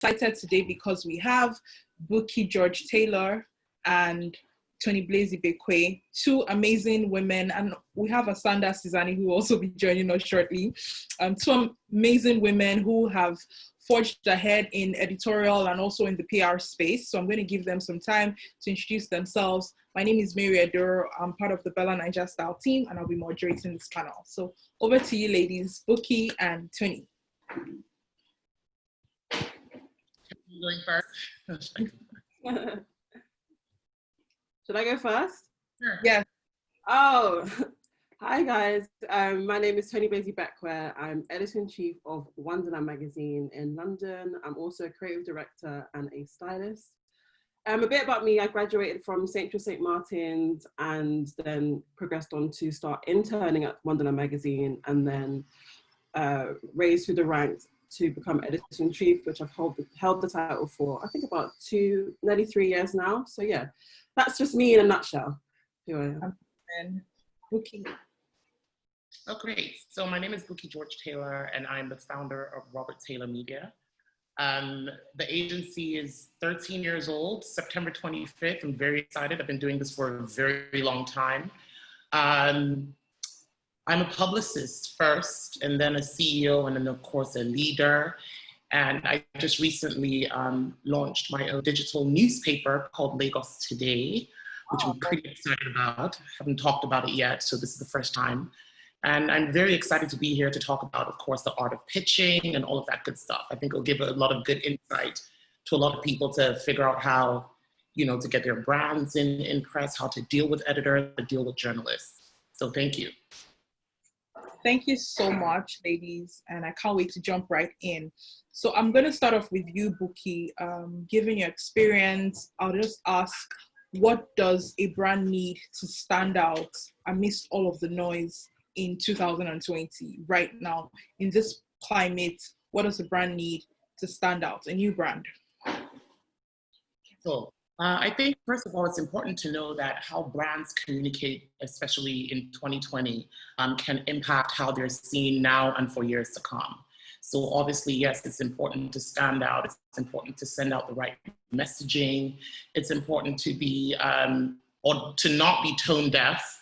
excited today because we have Bukky-George Taylor and Toni Blaze Ibekwe, two amazing women, and we have Asanda Sizani who will also be joining us shortly. Two amazing women who have forged ahead in editorial and also in the PR space. So I'm going to give them some time to introduce themselves. My name is Edoro. I'm part of the BellaNaijaStyle team, and I'll be moderating this panel. So over to you, ladies, Bukky and Toni. You going first? Should I go first? Sure. Yeah. Oh, hi guys. My name is Toni Blaze Becquer. I'm editor-in-chief of Wonderland Magazine in London. I'm also a creative director and a stylist. A bit about me, I graduated from St. Martin's and then progressed on to start interning at Wonderland Magazine, and then raised through the ranks to become editor-in-chief, which I've held the title for, I think about nearly 3 years now. So yeah, that's just me in a nutshell, who I am. And Bukky. Oh, great. So my name is Bukky-George Taylor, and I'm the founder of Robert Taylor Media. The agency is 13 years old, September 25th. I'm very excited. I've been doing this for a very long time. I'm a publicist first, and then a CEO, and then of course a leader. And I just recently launched my own digital newspaper called Lagos Today, which I'm pretty excited about. I haven't talked about it yet, so this is the first time. And I'm very excited to be here to talk about, of course, the art of pitching and all of that good stuff. I think it'll give a lot of good insight to a lot of people to figure out how, to get their brands in press, how to deal with editors, to deal with journalists. So thank you. Thank you so much, ladies, and I can't wait to jump right in. So I'm going to start off with you, Bukky. Given your experience, I'll just ask, what does a brand need to stand out amidst all of the noise in 2020 right now? In this climate, what does a brand need to stand out, a new brand? So I think, first of all, it's important to know that how brands communicate, especially in 2020, can impact how they're seen now and for years to come. So obviously, yes, it's important to stand out. It's important to send out the right messaging. It's important to be, or to not be tone deaf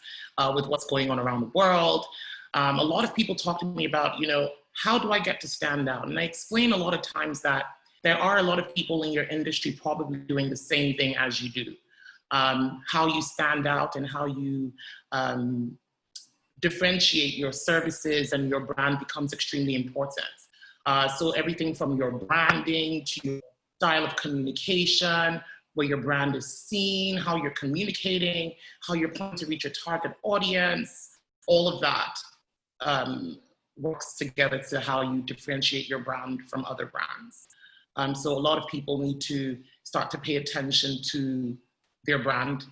with what's going on around the world. A lot of people talk to me about, how do I get to stand out? And I explain a lot of times that there are a lot of people in your industry probably doing the same thing as you do. How you stand out and how you differentiate your services and your brand becomes extremely important. So everything from your branding to your style of communication, where your brand is seen, how you're communicating, how you're planning to reach your target audience, all of that works together to how you differentiate your brand from other brands. So a lot of people need to start to pay attention to their brand,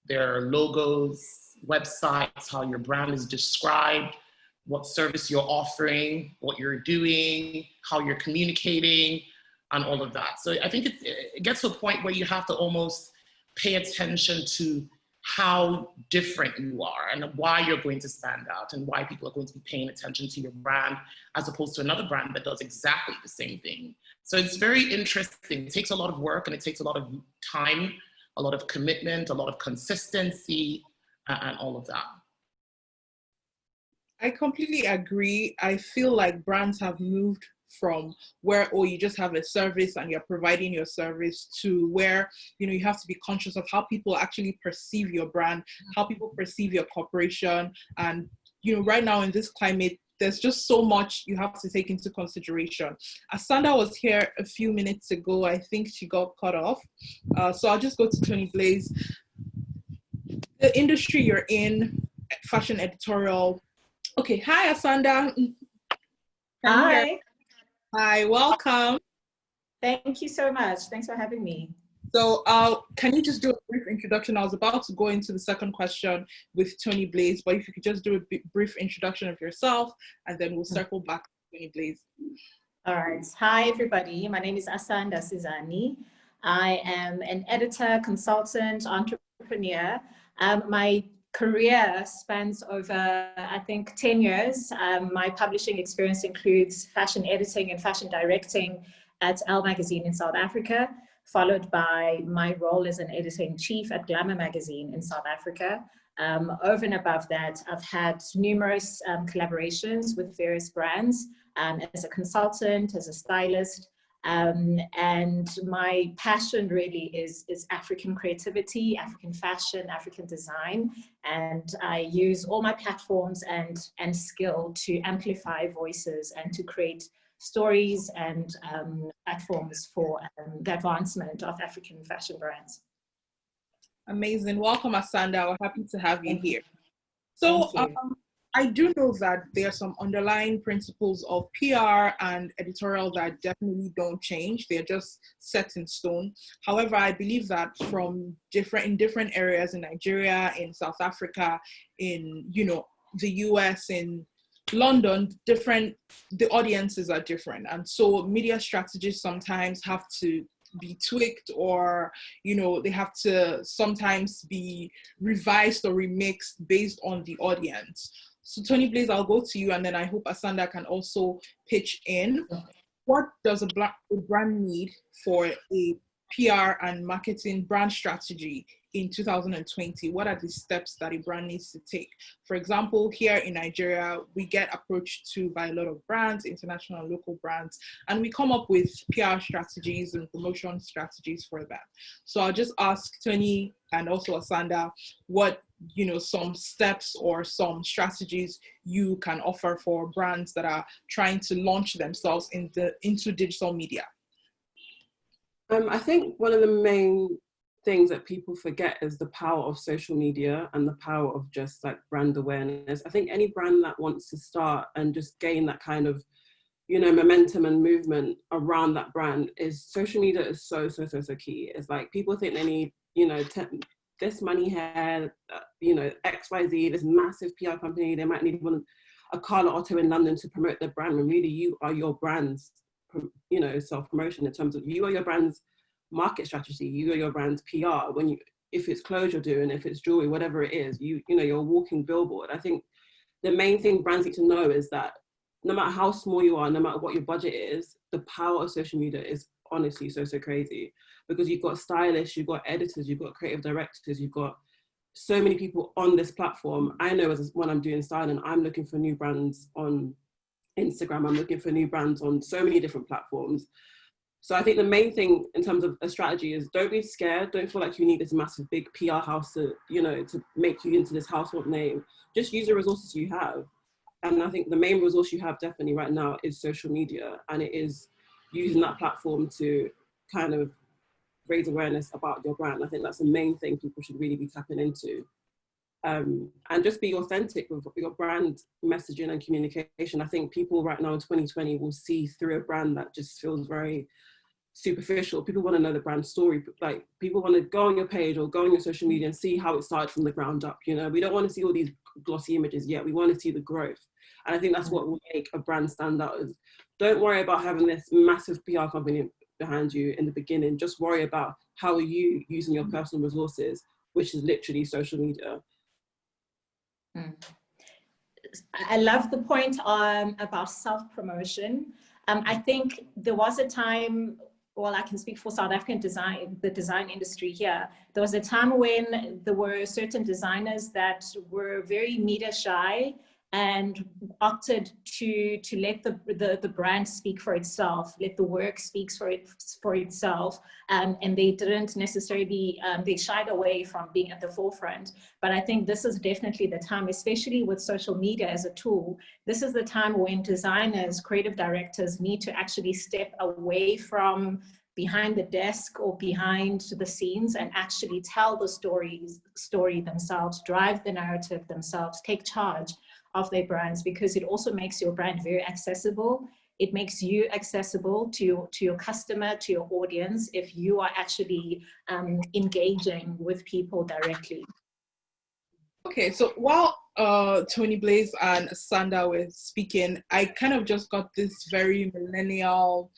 their logos, websites, how your brand is described, what service you're offering, what you're doing, how you're communicating, and all of that. So I think it gets to a point where you have to almost pay attention to how different you are and why you're going to stand out and why people are going to be paying attention to your brand as opposed to another brand that does exactly the same thing. So it's very interesting. It takes a lot of work and it takes a lot of time, a lot of commitment, a lot of consistency, and all of that. I completely agree. I feel like brands have moved from where, you just have a service and you're providing your service, to where, you have to be conscious of how people actually perceive your brand, how people perceive your corporation. And, right now in this climate, there's just so much you have to take into consideration. Asanda was here a few minutes ago. I think she got cut off. So I'll just go to Toni Blaze. The industry you're in, fashion editorial. Okay, hi Asanda. Hi. Hi, welcome. Thank you so much. Thanks for having me. So can you just do a brief introduction? I was about to go into the second question with Toni Blaze, but if you could just do a brief introduction of yourself, and then we'll circle back to Toni Blaze. All right. Hi, everybody. My name is Asanda Sizani. I am an editor, consultant, entrepreneur. My career spans over, I think, 10 years. My publishing experience includes fashion editing and fashion directing at Elle Magazine in South Africa, followed by my role as an editor-in-chief at Glamour Magazine in South Africa. Over and above that, I've had numerous collaborations with various brands as a consultant, as a stylist, and my passion really is African creativity, African fashion, African design, and I use all my platforms and skill to amplify voices and to create stories and platforms for the advancement of African fashion brands. Amazing. Welcome, Asanda. We're happy to have you here. So I do know that there are some underlying principles of PR and editorial that definitely don't change. They're just set in stone. However, I believe that in different areas in Nigeria, in South Africa, in, the US, in London, the audiences are different. And so media strategies sometimes have to be tweaked, or they have to sometimes be revised or remixed based on the audience. So Toni Blaze, I'll go to you, and then I hope Asanda can also pitch in. What does a brand need for a PR and marketing brand strategy in 2020? What are the steps that a brand needs to take? For example, here in Nigeria, we get approached to by a lot of brands, international and local brands, and we come up with PR strategies and promotion strategies for that. So I'll just ask Toni and also Asanda what some steps or some strategies you can offer for brands that are trying to launch themselves into digital media. I think one of the main things that people forget is the power of social media and the power of just like brand awareness. I think any brand that wants to start and just gain that kind of, momentum and movement around that brand, is social media is so key. It's like people think they need, this money here, XYZ, this massive PR company, they might need a Carla Otto in London to promote their brand, when really you are your brand's self-promotion, in terms of you are your brand's market strategy, you are your brand's PR. If it's clothes you're doing, if it's jewelry, whatever it is, you're a walking billboard. I think the main thing brands need to know is that no matter how small you are, no matter what your budget is, the power of social media is honestly so crazy, because you've got stylists, you've got editors, you've got creative directors, you've got so many people on this platform. I know when I'm doing styling, I'm looking for new brands on Instagram, I'm looking for new brands on so many different platforms. So I think the main thing in terms of a strategy is, don't be scared, don't feel like you need this massive big PR house to make you into this household name. Just use the resources you have. And I think the main resource you have definitely right now is social media, and it is using that platform to kind of raise awareness about your brand. I think that's the main thing people should really be tapping into. And just be authentic with your brand messaging and communication. I think people right now in 2020 will see through a brand that just feels very superficial. People want to know the brand story. Like, people want to go on your page or go on your social media and see how it started from the ground up. We don't want to see all these glossy images yet. We want to see the growth. And I think that's what will make a brand stand out. Is don't worry about having this massive PR company behind you in the beginning. Just worry about how are you using your personal resources, which is literally social media. I love the point about self-promotion. I think there was a time, well, I can speak for South African the design industry here. There was a time when there were certain designers that were very media shy and opted to let the brand speak for itself, let the work speak for itself, and they didn't necessarily, they shied away from being at the forefront. But I think this is definitely the time, especially with social media as a tool, this is the time when designers, creative directors need to actually step away from behind the desk or behind the scenes and actually tell the story themselves, drive the narrative themselves, take charge of their brands, because it also makes your brand very accessible. It makes you accessible to your customer, to your audience, if you are actually engaging with people directly. Okay, so while Toni Blaze and Asanda were speaking, I kind of just got this very millennial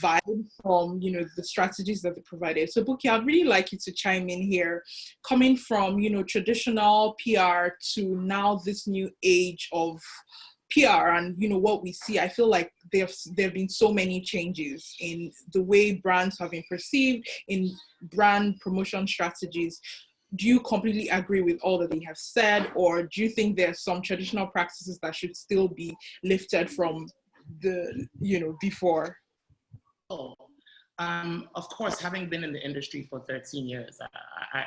vibe from the strategies that they provided. So Bukky, I'd really like you to chime in here, coming from traditional PR to now this new age of PR and, you know, what we see, I feel like there have been so many changes in the way brands have been perceived, in brand promotion strategies. Do you completely agree with all that they have said, or do you think there's some traditional practices that should still be lifted from the, you know, before? Oh, of course, having been in the industry for 13 years,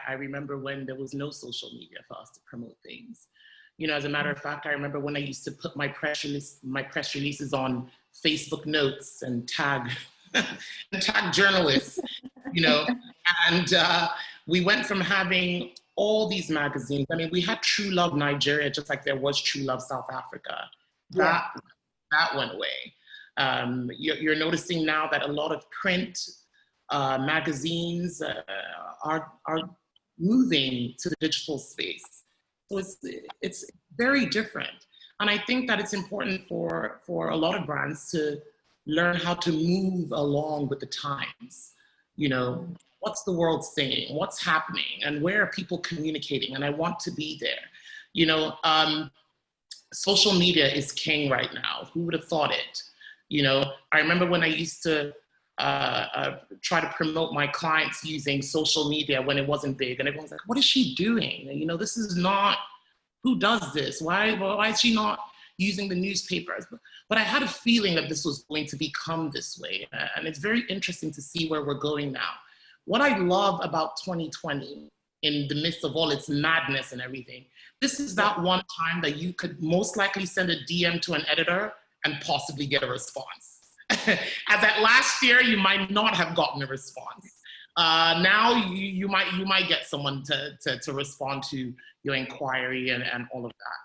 I remember when there was no social media for us to promote things. You know, as a matter of fact, I remember when I used to put my press releases on Facebook Notes and tag journalists, you know, and we went from having all these magazines. I mean, we had True Love Nigeria, just like there was True Love South Africa. That went away. You're noticing now that a lot of print magazines are moving to the digital space. So it's very different. And I think that it's important for a lot of brands to learn how to move along with the times. You know, what's the world saying? What's happening? And where are people communicating? And I want to be there. You know, social media is king right now. Who would have thought it? You know, I remember when I used to try to promote my clients using social media when it wasn't big, and everyone's like, what is she doing? And, you know, this is not, who does this? Why is she not using the newspapers? But I had a feeling that this was going to become this way. And it's very interesting to see where we're going now. What I love about 2020, in the midst of all its madness and everything, this is that one time that you could most likely send a DM to an editor and possibly get a response. As at last year, you might not have gotten a response. Now you might get someone to respond to your inquiry and all of that.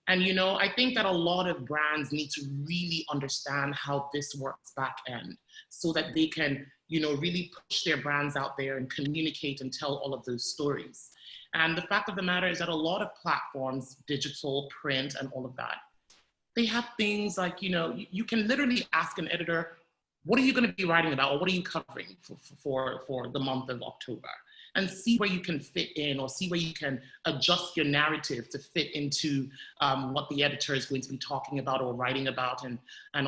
And, you know, I think that a lot of brands need to really understand how this works back end so that they can, you know, really push their brands out there and communicate and tell all of those stories. And the fact of the matter is that a lot of platforms, digital, print, and all of that, they have things like, you know, you can literally ask an editor, what are you going to be writing about, or what are you covering for the month of October? And see where you can fit in, or see where you can adjust your narrative to fit into what the editor is going to be talking about or writing about, and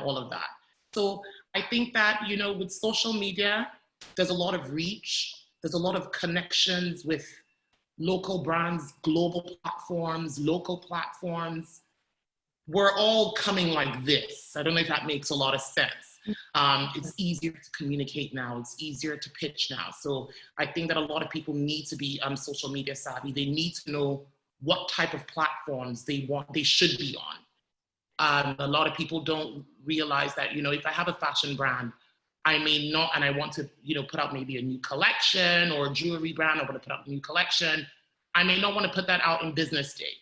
all of that. So I think that, you know, with social media, there's a lot of reach, there's a lot of connections with local brands, global platforms, local platforms. We're all coming like this. I don't know if that makes a lot of sense. It's easier to communicate now. It's easier to pitch now. So I think that a lot of people need to be social media savvy. They need to know what type of platforms they should be on. A lot of people don't realize that, you know, if I have a fashion brand, I may not, and I want to, you know, put out maybe a new collection, or a jewelry brand, I want to put out a new collection. I may not want to put that out in business day.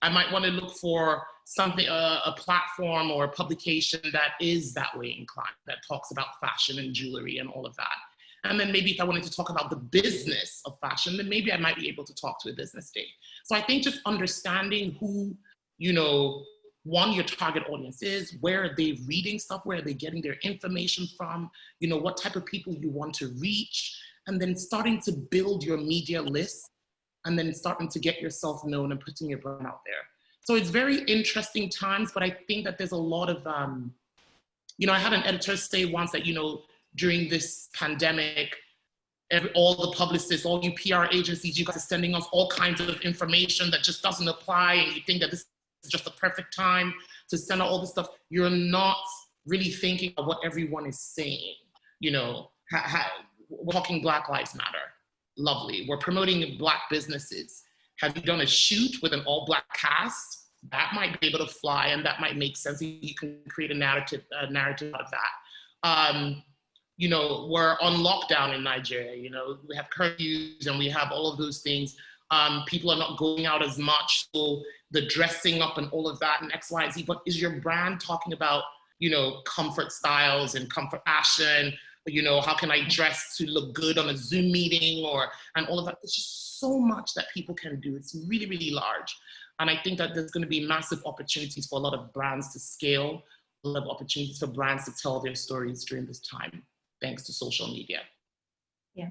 I might want to look for something, a platform or a publication that is that way inclined, that talks about fashion and jewelry and all of that. And then maybe if I wanted to talk about the business of fashion, then maybe I might be able to talk to a business day. So I think just understanding who, you know, one, your target audience is, where are they reading stuff, where are they getting their information from, you know, what type of people you want to reach, and then starting to build your media list, and then starting to get yourself known and putting your brand out there. So it's very interesting times, but I think that there's a lot of, you know, I had an editor say once that, you know, during this pandemic, all the publicists, all you PR agencies, you guys are sending us all kinds of information that just doesn't apply, and you think that this is just the perfect time to send out all this stuff. You're not really thinking of what everyone is saying. You know, we're talking Black Lives Matter. Lovely. We're promoting Black businesses. Have you done a shoot with an all-Black cast? That might be able to fly, and that might make sense. You can create a narrative out of that. You know, we're on lockdown in Nigeria. You know, we have curfews and we have all of those things. People are not going out as much, so the dressing up and all of that and X, Y, Z. But is your brand talking about, you know, comfort styles and comfort fashion? You know, how can I dress to look good on a Zoom meeting, and all of that? It's just so much that people can do. It's really, really large. And I think that there's going to be massive opportunities for a lot of brands to scale, a lot of opportunities for brands to tell their stories during this time, thanks to social media. Yeah.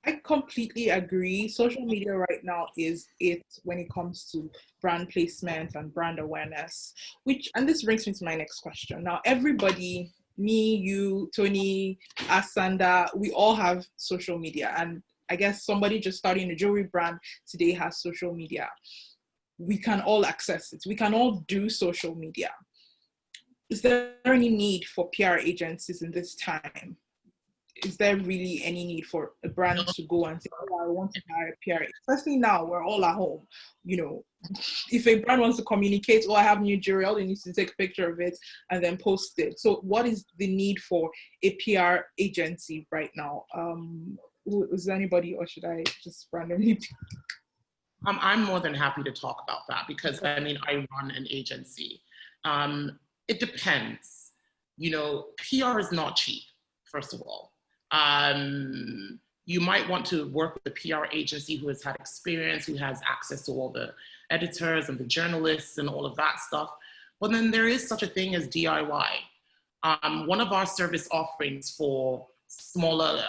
I completely agree. Social media right now is it when it comes to brand placement and brand awareness, and this brings me to my next question. Now, everybody, me, you, Toni, Asanda, we all have social media. And I guess somebody just starting a jewelry brand today has social media. We can all access it. We can all do social media. Is there any need for PR agencies in this time? Is there really any need for a brand to go and say, oh, I want to hire a PR? Especially now, we're all at home. You know, if a brand wants to communicate, oh, I have new jewelry, all they need to take a picture of it and then post it. So what is the need for a PR agency right now? Is there anybody, or should I just randomly? I'm more than happy to talk about that because, I mean, I run an agency. It depends. You know, PR is not cheap, first of all. You might want to work with a PR agency who has had experience, who has access to all the editors and the journalists and all of that stuff. But then there is such a thing as DIY. One of our service offerings for smaller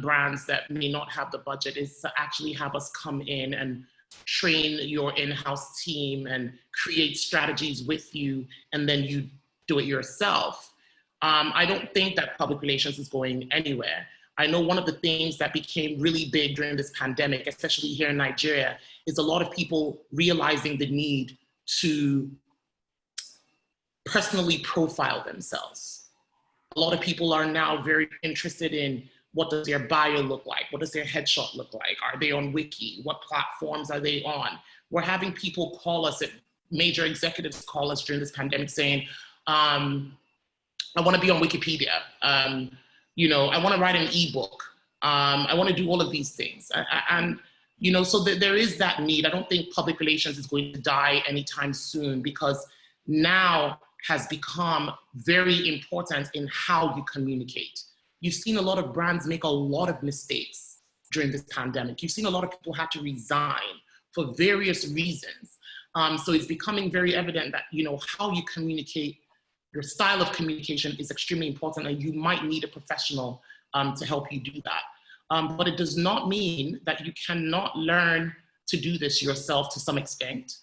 brands that may not have the budget is to actually have us come in and train your in-house team and create strategies with you, and then you do it yourself. I don't think that public relations is going anywhere. I know one of the things that became really big during this pandemic, especially here in Nigeria, is a lot of people realizing the need to personally profile themselves. A lot of people are now very interested in what does their bio look like? What does their headshot look like? Are they on Wiki? What platforms are they on? We're having people call us, major executives call us during this pandemic saying, I want to be on Wikipedia. You know, I want to write an ebook. I want to do all of these things. And, you know, so there is that need. I don't think public relations is going to die anytime soon because now has become very important in how you communicate. You've seen a lot of brands make a lot of mistakes during this pandemic. You've seen a lot of people have to resign for various reasons. So it's becoming very evident that, you know, how you communicate, your style of communication is extremely important, and you might need a professional to help you do that. But it does not mean that you cannot learn to do this yourself to some extent.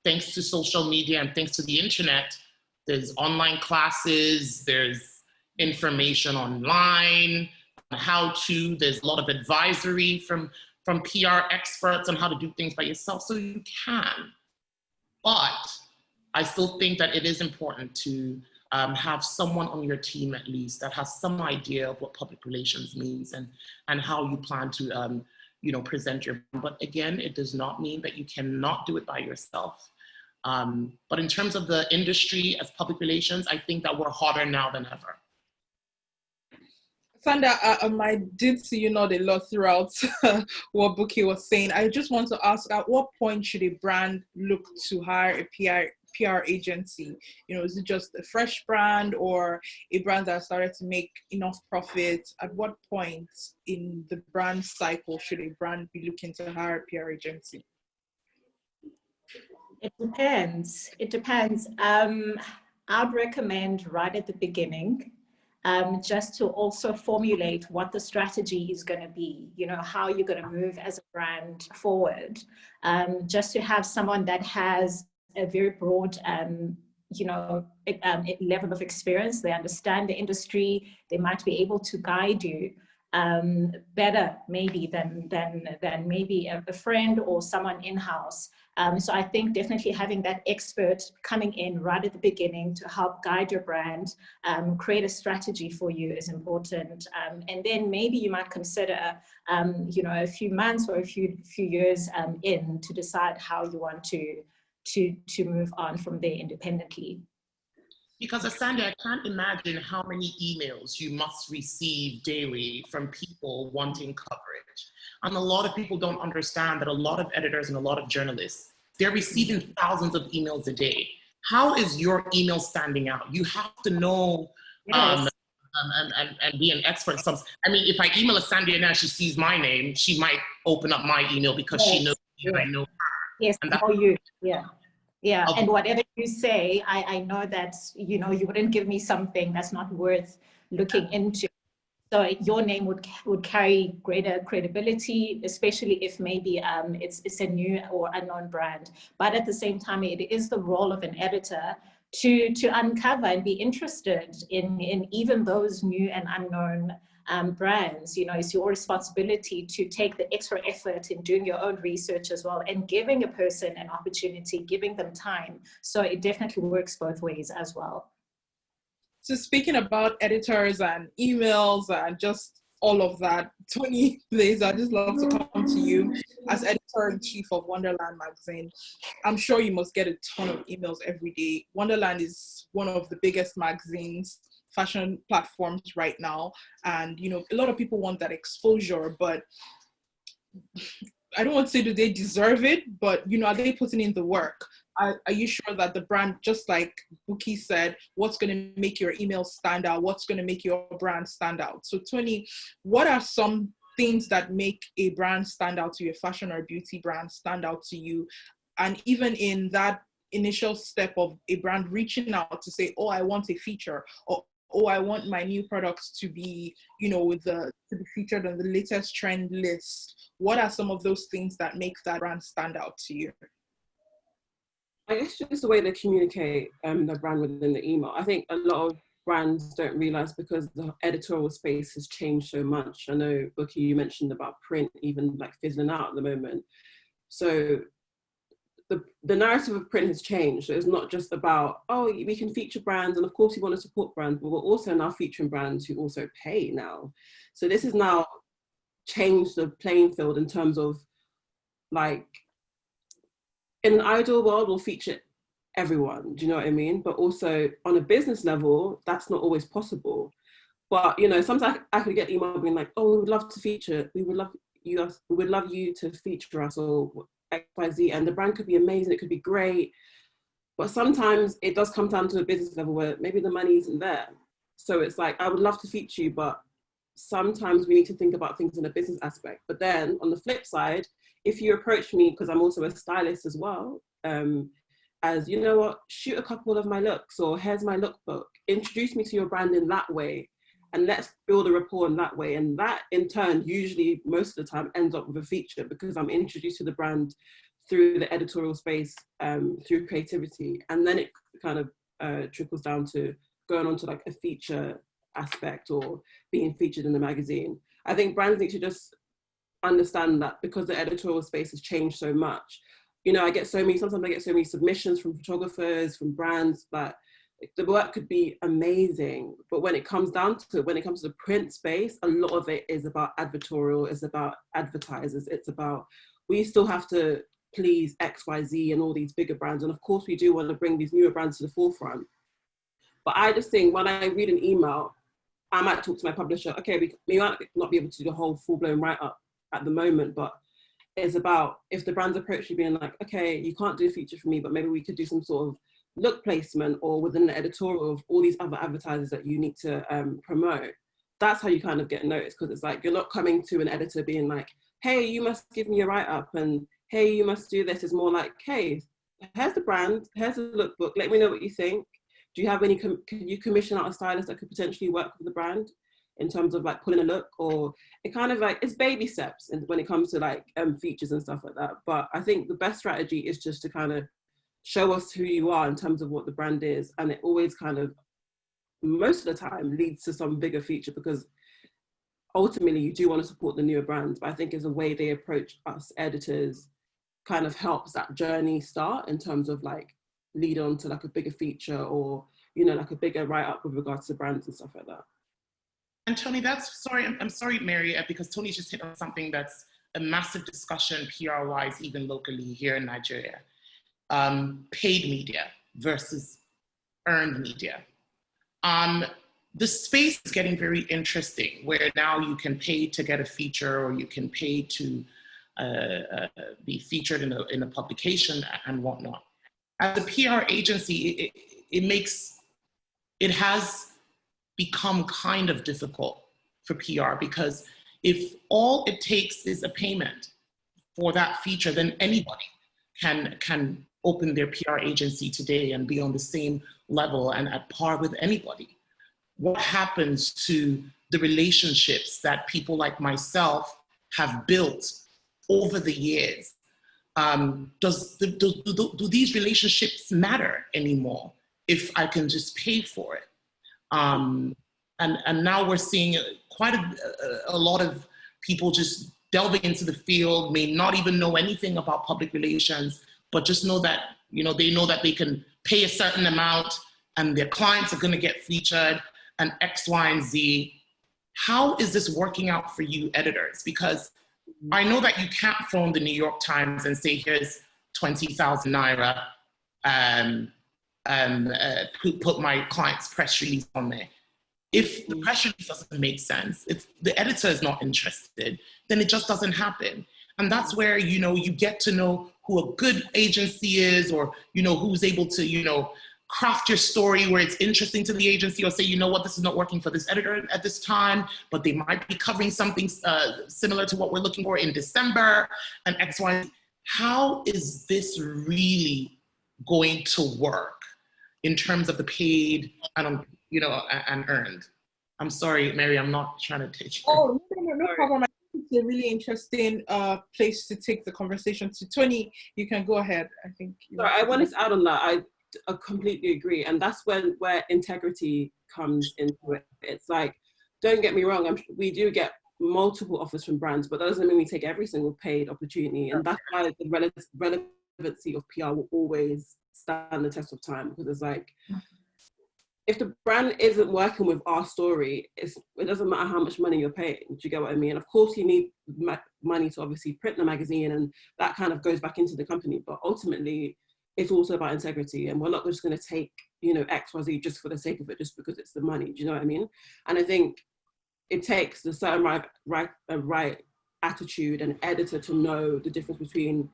Thanks to social media and thanks to the internet, there's online classes, there's information online, there's a lot of advisory from PR experts on how to do things by yourself, so you can. But I still think that it is important to have someone on your team at least that has some idea of what public relations means and how you plan to you know, present your, but again, it does not mean that you cannot do it by yourself. But in terms of the industry as public relations, I think that we're harder now than ever. Sandra, I did see you nod a lot throughout what Bukky was saying. I just want to ask, at what point should a brand look to hire a PR agency? You know, is it just a fresh brand or a brand that started to make enough profit? At what point in the brand cycle should a brand be looking to hire a PR agency? It depends. It depends. I'd recommend right at the beginning, just to also formulate what the strategy is going to be, you know, how you're going to move as a brand forward. Just to have someone that has a very broad, you know, level of experience. They understand the industry. They might be able to guide you better maybe than maybe a friend or someone in-house. So I think definitely having that expert coming in right at the beginning to help guide your brand, create a strategy for you is important. And then maybe you might consider, you know, a few months or a few years in to decide how you want to move on from there independently. Because Asanda, I can't imagine how many emails you must receive daily from people wanting coverage. And a lot of people don't understand that a lot of editors and a lot of journalists, they're receiving thousands of emails a day. How is your email standing out? You have to know Yes. and be an expert. I mean, if I email Asanda now, she sees my name, she might open up my email because yes. She knows that I know her. Yes, I know you, yeah. Yeah, okay. And whatever you say, I know that, you know, you wouldn't give me something that's not worth looking into. So your name would carry greater credibility, especially if maybe it's a new or unknown brand. But at the same time, it is the role of an editor to uncover and be interested in even those new and unknown brands. You know, it's your responsibility to take the extra effort in doing your own research as well, and giving a person an opportunity, giving them time. So it definitely works both ways as well. So speaking about editors and emails and just all of that, Toni Blaze, I'd just love to come to you as editor-in-chief of Wonderland Magazine. I'm sure you must get a ton of emails every day. Wonderland is one of the biggest magazines, fashion platforms right now. And, you know, a lot of people want that exposure, but I don't want to say that they deserve it, but, you know, are they putting in the work? Are you sure that the brand, just like Bukky said, what's going to make your email stand out? What's going to make your brand stand out? So Toni, what are some things that make a brand stand out to you, a fashion or beauty brand stand out to you? And even in that initial step of a brand reaching out to say, oh, I want a feature, or oh, I want my new products to be, you know, to be featured on the latest trend list. What are some of those things that make that brand stand out to you? I guess just the way they communicate the brand within the email. I think a lot of brands don't realize, because the editorial space has changed so much. I know, Bukky, you mentioned about print even like fizzling out at the moment. So the narrative of print has changed. So it's not just about, oh, we can feature brands, and of course we want to support brands, but we're also now featuring brands who also pay now. So this has now changed the playing field in terms of, like, in an ideal world, we'll feature everyone, do you know what I mean? But also on a business level, that's not always possible. But, you know, sometimes I could get email being like, oh, we would love to feature, we would love you to feature us, or XYZ, and the brand could be amazing, it could be great. But sometimes it does come down to a business level where maybe the money isn't there. So it's like, I would love to feature you, but sometimes we need to think about things in a business aspect. But then on the flip side, if you approach me, because I'm also a stylist as well, as, you know what, shoot a couple of my looks, or here's my lookbook, introduce me to your brand in that way, and let's build a rapport in that way. And that in turn, usually most of the time, ends up with a feature, because I'm introduced to the brand through the editorial space, through creativity. And then it kind of trickles down to going on to like a feature aspect or being featured in the magazine. I think brands need to just understand that, because the editorial space has changed so much. You know, sometimes I get so many submissions from photographers, from brands, that the work could be amazing, but when it comes to the print space, a lot of it is about advertorial, it's about advertisers, it's about, we still have to please XYZ and all these bigger brands, and of course we do want to bring these newer brands to the forefront. But I just think when I read an email, I might talk to my publisher, okay, we might not be able to do the whole full-blown write-up at the moment, but it's about, if the brands approach you being like, okay, you can't do a feature for me, but maybe we could do some sort of look placement, or within the editorial of all these other advertisers that you need to promote. That's how you kind of get noticed, because it's like, you're not coming to an editor being like, hey, you must give me a write-up, and hey, you must do this. It's more like, hey, here's the brand, here's the lookbook, let me know what you think. Do you have any, can you commission out a stylist that could potentially work with the brand in terms of like pulling a look? Or it kind of like, it's baby steps when it comes to like features and stuff like that. But I think the best strategy is just to kind of show us who you are in terms of what the brand is. And it always kind of, most of the time, leads to some bigger feature, because ultimately you do want to support the newer brands. But I think as a way they approach us editors kind of helps that journey start, in terms of like lead on to like a bigger feature, or, you know, like a bigger write-up with regards to brands and stuff like that. And Toni, I'm sorry, Mary, because Toni just hit on something that's a massive discussion PR-wise, even locally here in Nigeria. Paid media versus earned media. The space is getting very interesting, where now you can pay to get a feature, or you can pay to be featured in a publication and whatnot. As a PR agency, it has become kind of difficult for PR, because if all it takes is a payment for that feature, then anybody can open their PR agency today and be on the same level and at par with anybody. What happens to the relationships that people like myself have built over the years, do these relationships matter anymore if I can just pay for it? And now we're seeing quite a lot of people just delving into the field, may not even know anything about public relations, but just know that, you know, they know that they can pay a certain amount and their clients are going to get featured and X, Y, and Z. How is this working out for you editors? Because I know that you can't phone the New York Times and say, here's 20,000 Naira, put my client's press release on there. If the press release doesn't make sense, if the editor is not interested, then it just doesn't happen. And that's where, you know, you get to know who a good agency is, or, you know, who's able to, you know, craft your story where it's interesting to the agency, or say, you know what, this is not working for this editor at this time, but they might be covering something similar to what we're looking for in December, and X, Y. How is this really going to work in terms of the paid, you know, and earned? I'm sorry, Mary, I'm not trying to take you. Oh, no problem. I think it's a really interesting place to take the conversation to. Toni, you can go ahead. I think. Sorry, I wanted to add on that. I completely agree. And that's where integrity comes into it. It's like, don't get me wrong, we do get multiple offers from brands, but that doesn't mean we take every single paid opportunity. And that's why the relevancy of PR will always stand the test of time, because it's like, if the brand isn't working with our story, it doesn't matter how much money you're paying. Do you get what I mean? Of course, you need money to obviously print the magazine, and that kind of goes back into the company. But ultimately, it's also about integrity, and we're not just going to take, you know, X, Y, Z just for the sake of it, just because it's the money. Do you know what I mean? And I think it takes the certain right attitude and editor to know the difference between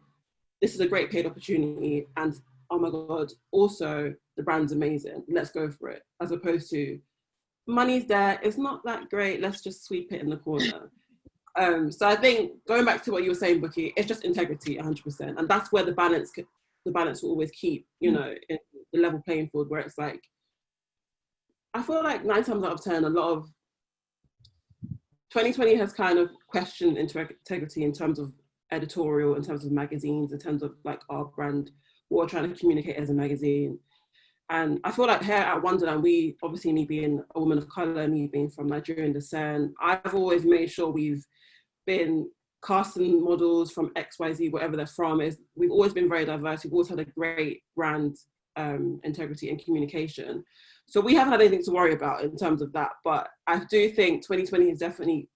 this is a great paid opportunity and, oh my God, also the brand's amazing, let's go for it, as opposed to money's there, it's not that great, let's just sweep it in the corner. So I think going back to what you were saying, Bukky, it's just integrity 100%, and that's where the balance will always keep, you know, in the level playing field, where it's like, I feel like 9 times out of 10, a lot of 2020 has kind of questioned integrity in terms of editorial, in terms of magazines, in terms of like our brand, what we're trying to communicate as a magazine. And I feel like here at Wonderland, we, obviously me being a woman of color, me being from Nigerian descent, I've always made sure we've been casting models from XYZ, whatever they're from, we've always been very diverse. We've always had a great brand integrity and communication. So we haven't had anything to worry about in terms of that. But I do think 2020 has definitely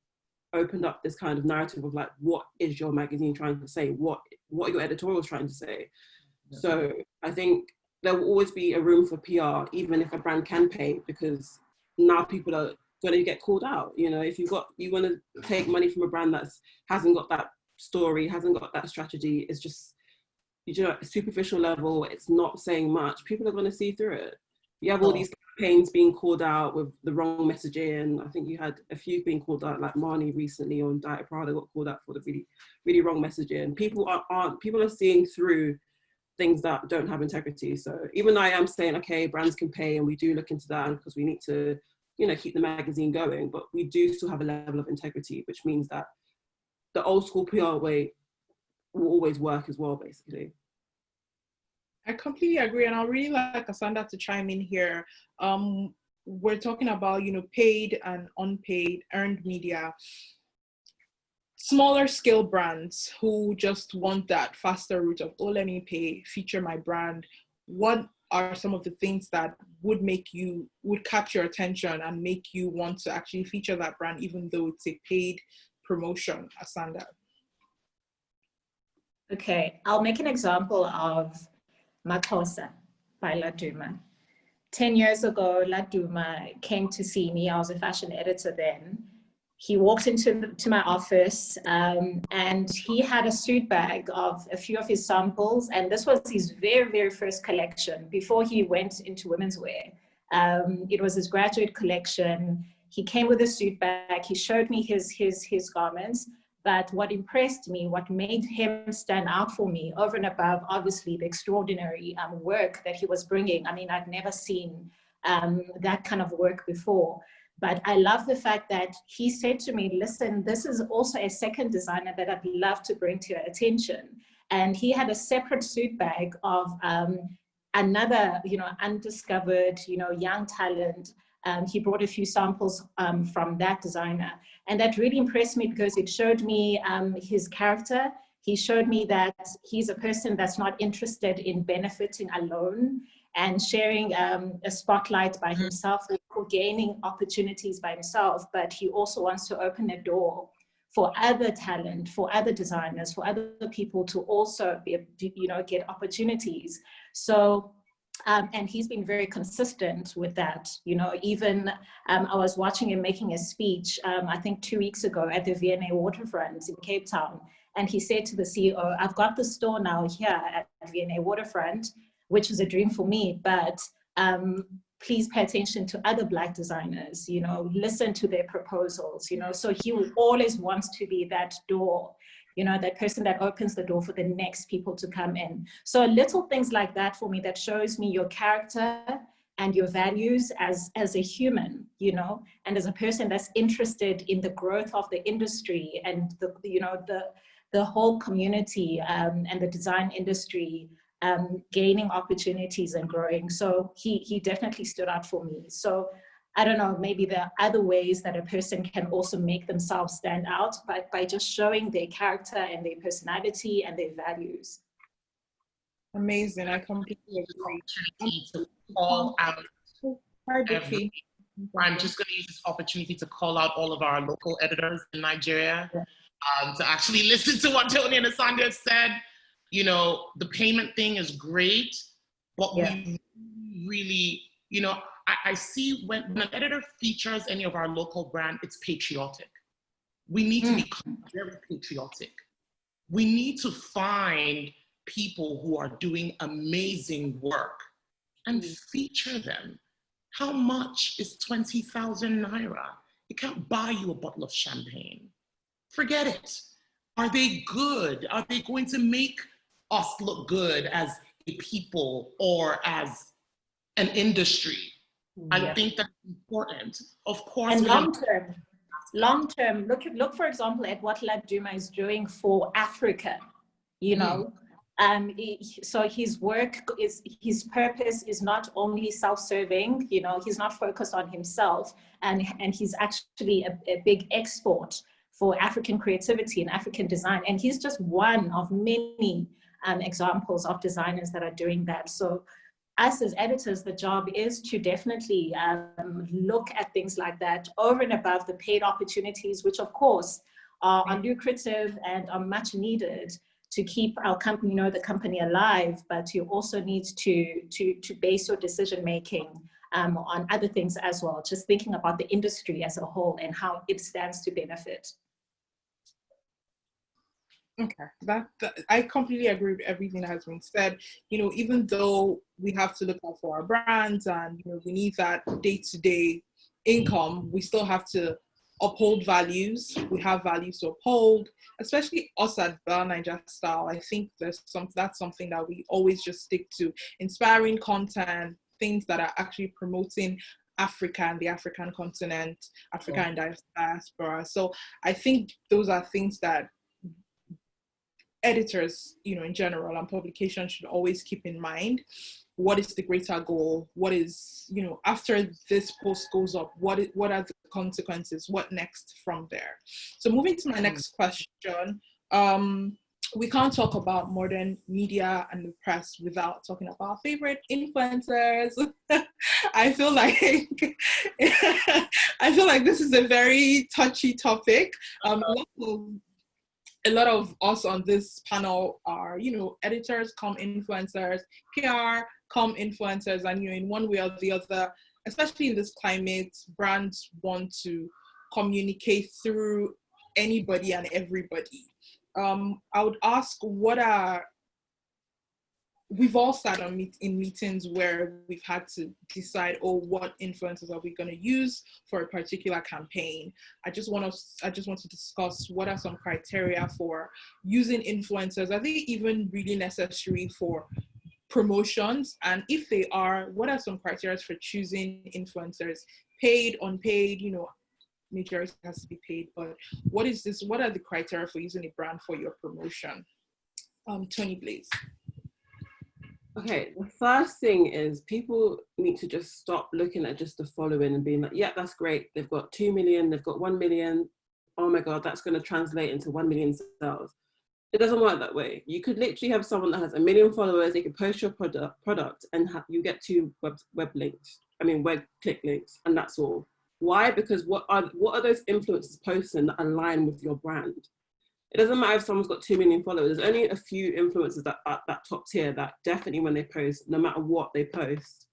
opened up this kind of narrative of like, what is your magazine trying to say? What are your editorials trying to say? Yeah. So I think there will always be a room for PR, even if a brand can pay, because now people are going to get called out. You know, if you want to take money from a brand that hasn't got that story, hasn't got that strategy, it's just, you know, superficial level, it's not saying much, people are going to see through it. You have all these campaigns being called out with the wrong messaging. I think you had a few being called out, like Marnie recently on Diet Prada got called out for the really, really wrong messaging. People are seeing through things that don't have integrity. So even though I am saying, okay, brands can pay, and we do look into that because we need to, you know, keep the magazine going, but we do still have a level of integrity, which means that the old school PR way will always work as well, basically. I completely agree, and I'll really like Asanda to chime in here. We're talking about, you know, paid and unpaid earned media. Smaller scale brands who just want that faster route of, oh, let me pay, feature my brand. What are some of the things that would catch your attention and make you want to actually feature that brand, even though it's a paid promotion, Asanda? Okay, I'll make an example of Makosa by Laduma. 10 years ago, Laduma came to see me. I was a fashion editor then. He walked into my office and he had a suit bag of a few of his samples. And this was his very, very first collection before he went into women's wear. It was his graduate collection. He came with a suit bag. He showed me his garments. But what impressed me, what made him stand out for me over and above, obviously, the extraordinary work that he was bringing. I mean, I've never seen that kind of work before. But I love the fact that he said to me, listen, this is also a second designer that I'd love to bring to your attention. And he had a separate suit bag of another, undiscovered, young talent. He brought a few samples from that designer. And that really impressed me because it showed me his character. He showed me that he's a person that's not interested in benefiting alone and sharing a spotlight by himself or gaining opportunities by himself, but he also wants to open a door for other talent, for other designers, for other people to also get opportunities. So, and he's been very consistent with that. Even I was watching him making a speech, I think 2 weeks ago at the V&A Waterfront in Cape Town. And he said to the CEO, I've got the store now here at V&A Waterfront, which is a dream for me, but please pay attention to other Black designers, listen to their proposals, so he will always wants to be that door, that person that opens the door for the next people to come in. So little things like that for me, that shows me your character and your values as a human, and as a person that's interested in the growth of the industry and the whole community and the design industry gaining opportunities and growing. So he definitely stood out for me. So I don't know, maybe there are other ways that a person can also make themselves stand out by just showing their character and their personality and their values. Amazing, I completely agree. To call out Bukky. I'm just going to use this opportunity to call out all of our local editors in Nigeria to actually listen to what Toni and Asanda have said. The payment thing is great, but we really, I see when an editor features any of our local brand, it's patriotic. We need to become very patriotic. We need to find people who are doing amazing work and feature them. How much is 20,000 naira? It can't buy you a bottle of champagne. Forget it. Are they good? Are they going to make us look good as a people or as an industry? I think that's important. Of course. And long term, look for example at what Laduma is doing for Africa, so his work his purpose is not only self-serving, he's not focused on himself, and he's actually a big export for African creativity and African design. And he's just one of many examples of designers that are doing that. So us as editors, the job is to definitely look at things like that over and above the paid opportunities, which of course are lucrative and are much needed to keep our company, the company alive, but you also need to base your decision making on other things as well, just thinking about the industry as a whole and how it stands to benefit. Okay, that I completely agree with everything that has been said. Even though we have to look out for our brands and we need that day-to-day income, we still have to uphold values. We have values to uphold, especially us at BellaNaijaStyle. I think that's something that we always just stick to: inspiring content, things that are actually promoting Africa and the African continent, Africa and diaspora. So I think those are things that editors, in general, and publications should always keep in mind. What is the greater goal? What is, after this post goes up, what are the consequences? What next from there? So moving to my next question, we can't talk about modern media and the press without talking about our favorite influencers. I feel like this is a very touchy topic. A lot of us on this panel are, editors, come influencers, PR, come influencers, and in one way or the other, especially in this climate, brands want to communicate through anybody and everybody. I would ask, we've all sat in meetings where we've had to decide, what influencers are we going to use for a particular campaign? I just want to discuss what are some criteria for using influencers. Are they even really necessary for promotions? And if they are, what are some criteria for choosing influencers? Paid, unpaid, you know, majority has to be paid, but what are the criteria for using a brand for your promotion? Toni Blaze. Okay, the first thing is people need to just stop looking at just the following and being like, yeah, that's great. They've got 2 million, they've got 1 million. Oh my God, that's going to translate into 1 million sales. It doesn't work that way. You could literally have someone that has 1 million followers, they could post your product and you get 2 web click links, and that's all. Why? Because what are those influencers posting that align with your brand? It doesn't matter if someone's got 2 million followers. There's only a few influencers that are at that top tier that definitely when they post, no matter what they post,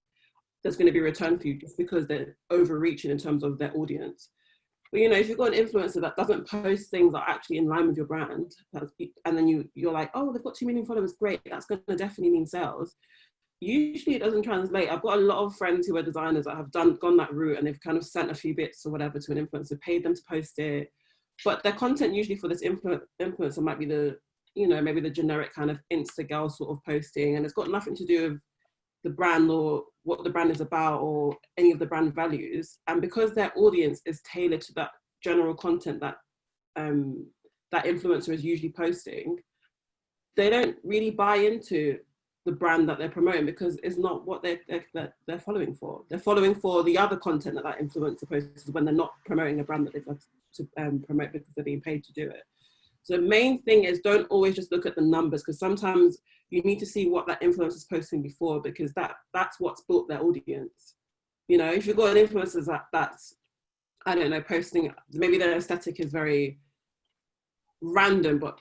there's going to be a return for you just because they're overreaching in terms of their audience. But you know, if you've got an influencer that doesn't post things that are actually in line with your brand, and then you're like, oh, they've got 2 million followers, great, that's going to definitely mean sales. Usually it doesn't translate. I've got a lot of friends who are designers that have gone that route, and they've kind of sent a few bits or whatever to an influencer, paid them to post it. But their content usually for this influencer might be maybe the generic kind of Insta girl sort of posting, and it's got nothing to do with the brand or what the brand is about or any of the brand values. And because their audience is tailored to that general content that that influencer is usually posting, they don't really buy into the brand that they're promoting because it's not what they're following for. They're following for the other content that influencer posts when they're not promoting a brand that they've got to promote because they're being paid to do it. So the main thing is don't always just look at the numbers, because sometimes you need to see what that influencer is posting before, because that's what's built their audience. You know, if you've got an influencer that's, I don't know, posting, maybe their aesthetic is very random, but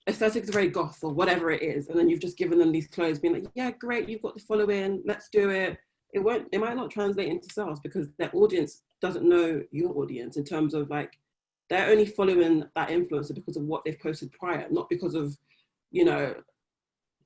aesthetic is very goth or whatever it is, and then you've just given them these clothes being like, yeah, great, you've got the following, let's do it. It might not translate into sales because their audience doesn't know your audience in terms of like, they're only following that influencer because of what they've posted prior, not because of, you know,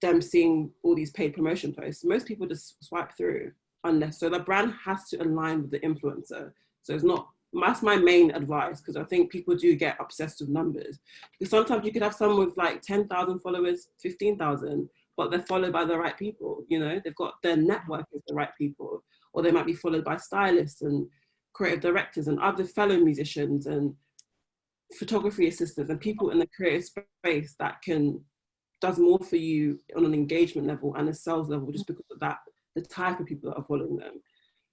them seeing all these paid promotion posts. Most people just swipe through unless, so the brand has to align with the influencer. So it's not, that's my main advice, because I think people do get obsessed with numbers. Because sometimes you could have someone with like 10,000 followers, 15,000, but they're followed by the right people, you know, they've got their network is the right people, or they might be followed by stylists and creative directors and other fellow musicians and photography assistants and people in the creative space that does more for you on an engagement level and a sales level just because of that, the type of people that are following them.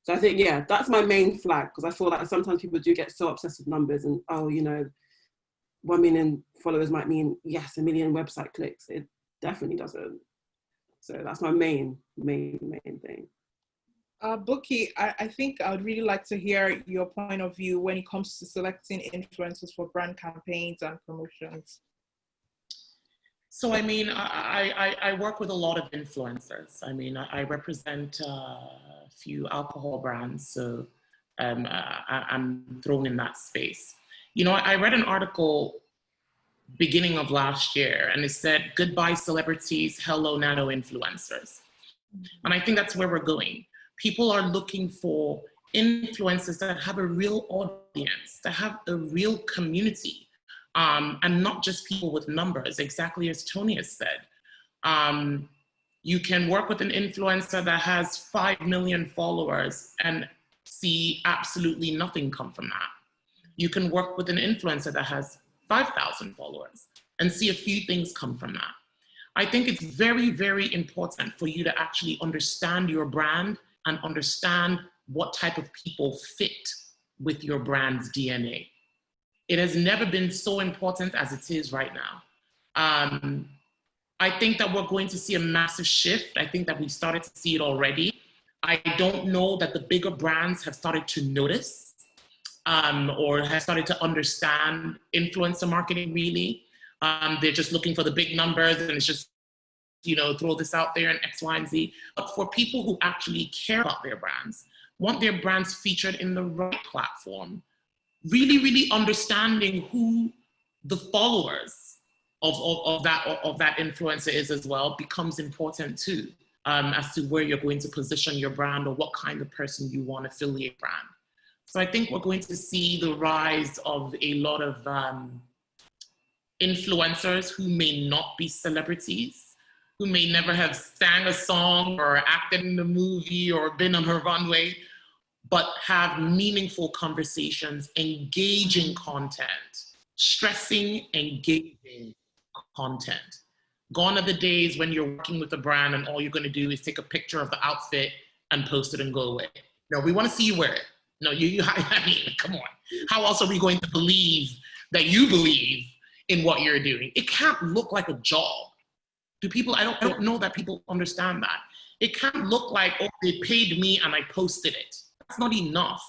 So I think, yeah, that's my main flag, because I feel like sometimes people do get so obsessed with numbers and, oh, you know, 1 million followers might mean, yes, 1 million website clicks. It definitely doesn't. So that's my main thing. Bukky, I think I would really like to hear your point of view when it comes to selecting influencers for brand campaigns and promotions. So, I mean, I work with a lot of influencers. I mean, I represent a few alcohol brands, so I'm thrown in that space. You know, I read an article beginning of last year, and it said, goodbye celebrities, hello nano influencers. And I think that's where we're going. People are looking for influencers that have a real audience, that have a real community, and not just people with numbers, exactly as Toni has said. You can work with an influencer that has 5 million followers and see absolutely nothing come from that. You can work with an influencer that has 5,000 followers and see a few things come from that. I think it's very, very important for you to actually understand your brand and understand what type of people fit with your brand's DNA. It has never been so important as it is right now. I think that we're going to see a massive shift. I think that we started to see it already. I don't know that the bigger brands have started to notice or have started to understand influencer marketing really. They're just looking for the big numbers and it's just, you know, throw this out there and X, Y, and Z. But for people who actually care about their brands, want their brands featured in the right platform, really, really understanding who the followers of that influencer is as well becomes important too, as to where you're going to position your brand or what kind of person you want to affiliate brand. So I think we're going to see the rise of a lot of influencers who may not be celebrities, who may never have sang a song or acted in a movie or been on her runway, but have meaningful conversations, engaging content, stressing, engaging content. Gone are the days when you're working with a brand and all you're going to do is take a picture of the outfit and post it and go away. No, we want to see you wear it. No, I mean, come on. How else are we going to believe that you believe in what you're doing? It can't look like a job. I don't know that people understand that. It can't look like, oh, they paid me and I posted it. That's not enough.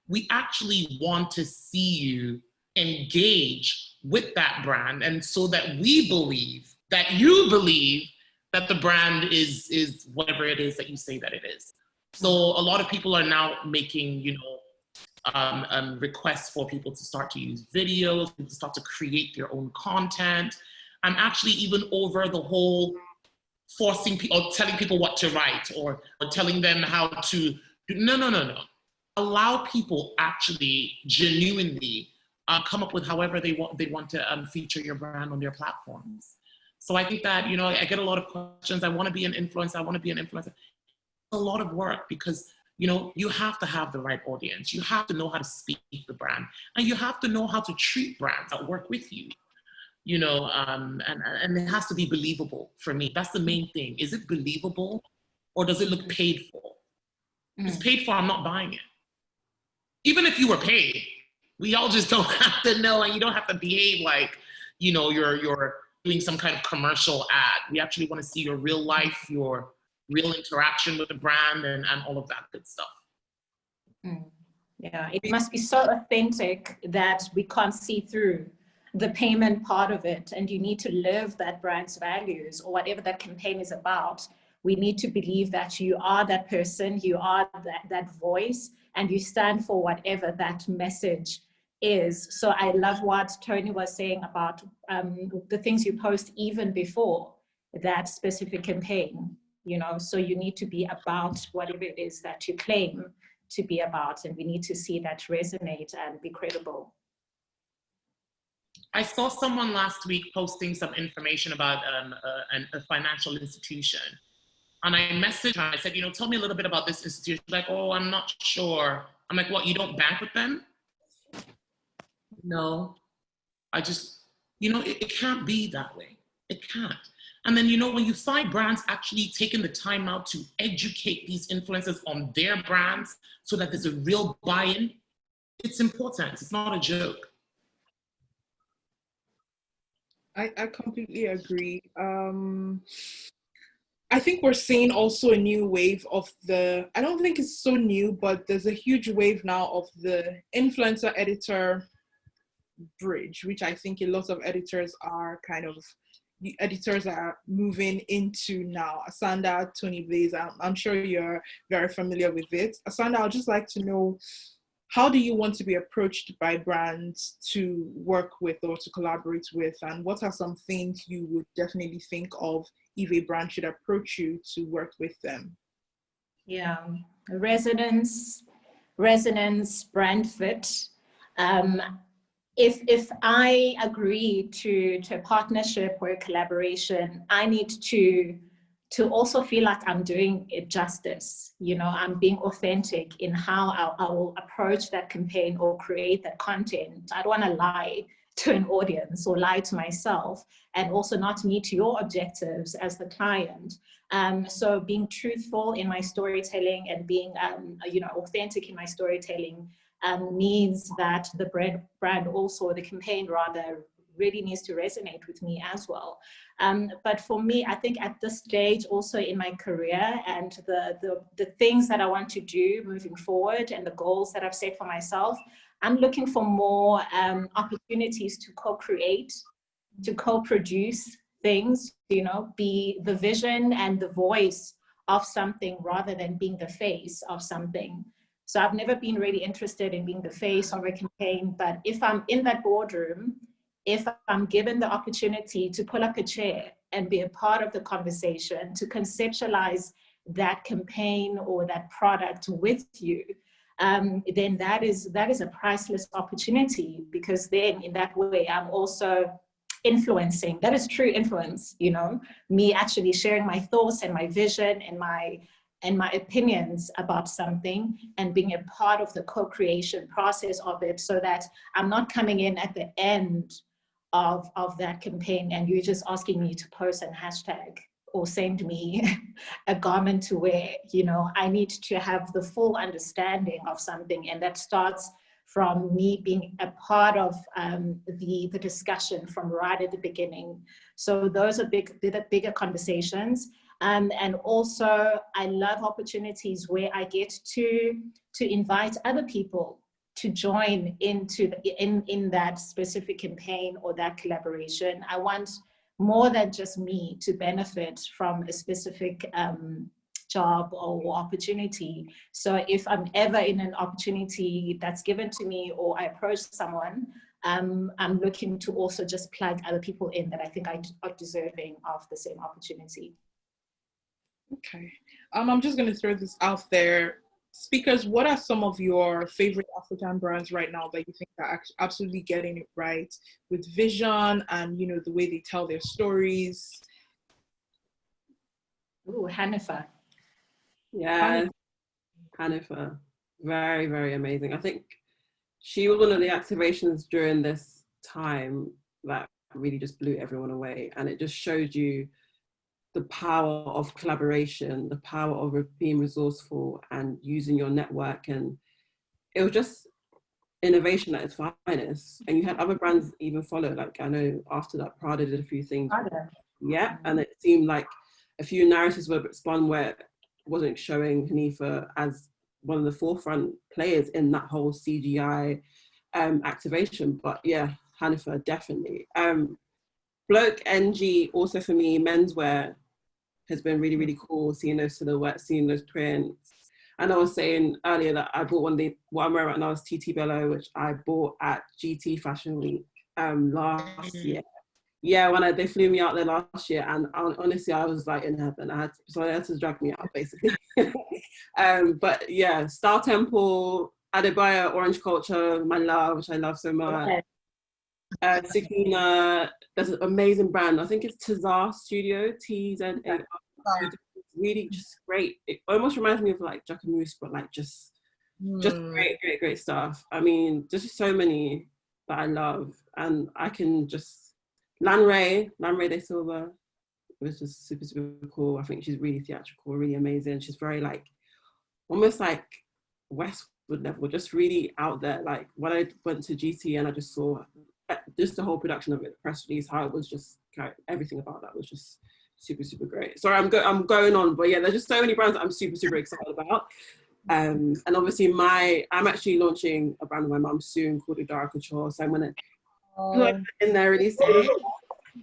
We actually want to see you engage with that brand, and so that we believe that you believe that the brand is whatever it is that you say that it is. So a lot of people are now making, requests for people to start to use videos, to start to create their own content. I'm actually even over the whole forcing people, or telling people what to write, or telling them how to do. No. Allow people actually genuinely come up with however they want to feature your brand on their platforms. So I think that, I get a lot of questions. I want to be an influencer. It's a lot of work because, you have to have the right audience. You have to know how to speak the brand, and you have to know how to treat brands that work with you, and it has to be believable for me. That's the main thing. Is it believable, or does it look paid for? If it's paid for, I'm not buying it. Even if you were paid, we all just don't have to know, and you don't have to behave like, you're doing some kind of commercial ad. We actually want to see your real life, your real interaction with the brand, and all of that good stuff. Yeah, it must be so authentic that we can't see through the payment part of it, and you need to live that brand's values or whatever that campaign is about. We need to believe that you are that person, you are that voice, and you stand for whatever that message is. So I love what Toni was saying about the things you post even before that specific campaign, so you need to be about whatever it is that you claim to be about, and we need to see that resonate and be credible. I saw someone last week posting some information about a financial institution. And I messaged her, I said, tell me a little bit about this institution. Like, oh, I'm not sure. I'm like, what, you don't bank with them? No, I just, it can't be that way. It can't. And then, when you find brands actually taking the time out to educate these influencers on their brands so that there's a real buy-in, it's important. It's not a joke. I completely agree. I think we're seeing also a new wave of I don't think it's so new, but there's a huge wave now of the influencer editor bridge, which I think a lot of editors are moving into now. Asanda, Toni Blaze, I'm sure you're very familiar with it. Asanda, I'd just like to know, how do you want to be approached by brands to work with or to collaborate with? And what are some things you would definitely think of if a brand should approach you to work with them? Yeah, resonance, brand fit. If I agree to a partnership or a collaboration, I need to also feel like I'm doing it justice. I'm being authentic in how I will approach that campaign or create that content. I don't want to lie to an audience or lie to myself, and also not meet your objectives as the client. So being truthful in my storytelling and being authentic in my storytelling means that the brand also, the campaign rather, really needs to resonate with me as well. But for me, I think at this stage also in my career and the things that I want to do moving forward and the goals that I've set for myself, I'm looking for more opportunities to co-create, to co-produce things, be the vision and the voice of something rather than being the face of something. So I've never been really interested in being the face of a campaign, but if I'm in that boardroom, if I'm given the opportunity to pull up a chair and be a part of the conversation, to conceptualize that campaign or that product with you, then that is a priceless opportunity, because then in that way, I'm also influencing. That is true influence, you know, me actually sharing my thoughts and my vision and my opinions about something and being a part of the co-creation process of it, so that I'm not coming in at the end of that campaign and you're just asking me to post and hashtag or send me a garment to wear. You know, I need to have the full understanding of something, and that starts from me being a part of the discussion from right at the beginning. So those are bigger conversations. And also I love opportunities where I get to invite other people to join into in that specific campaign or that collaboration. I want more than just me to benefit from a specific job or opportunity. So if I'm ever in an opportunity that's given to me or I approach someone, I'm looking to also just plug other people in that I think are deserving of the same opportunity. Okay. I'm just going to throw this out there. Speakers, what are some of your favorite African brands right now that you think are absolutely getting it right with vision and, you know, the way they tell their stories? Ooh, Hanifa. Yeah, Hanifa. Very, very amazing. I think she was one of the activations during this time that really just blew everyone away. And it just showed you the power of collaboration, the power of being resourceful and using your network. And it was just innovation at its finest. And you had other brands even follow. Like, I know after that, Prada did a few things. Prada. Yeah, and it seemed like a few narratives were spun where it wasn't showing Hanifa as one of the forefront players in that whole CGI activation. But yeah, Hanifa, definitely. Bloke NG, also for me, menswear has been really, really cool, seeing those silhouettes, seeing those prints. And I was saying earlier that I bought what I'm wearing right now is TT Bello, which I bought at GT Fashion Week last year. Yeah, when they flew me out there last year, and honestly, I was like in heaven. They had to drag me out, basically. But yeah, Star Temple, Adebayo, Orange Culture, my love, which I love so much. Sakina, there's an amazing brand. I think it's Tazar Studio, TZA. Really just great. It almost reminds me of like Jacquemus, but like just great stuff. I mean, there's just so many that I love, and I can just Lanray de Silva was just super cool. I think she's really theatrical, really amazing. She's very like almost like Westwood level, just really out there. Like when I went to GT and I just saw just the whole production of it, the press release, how it was just everything about that was just super great. Sorry, I'm going on, but yeah, there's just so many brands that I'm super excited about. And obviously I'm actually launching a brand with my mum soon called Edoro Couture, so I'm gonna put in there really soon.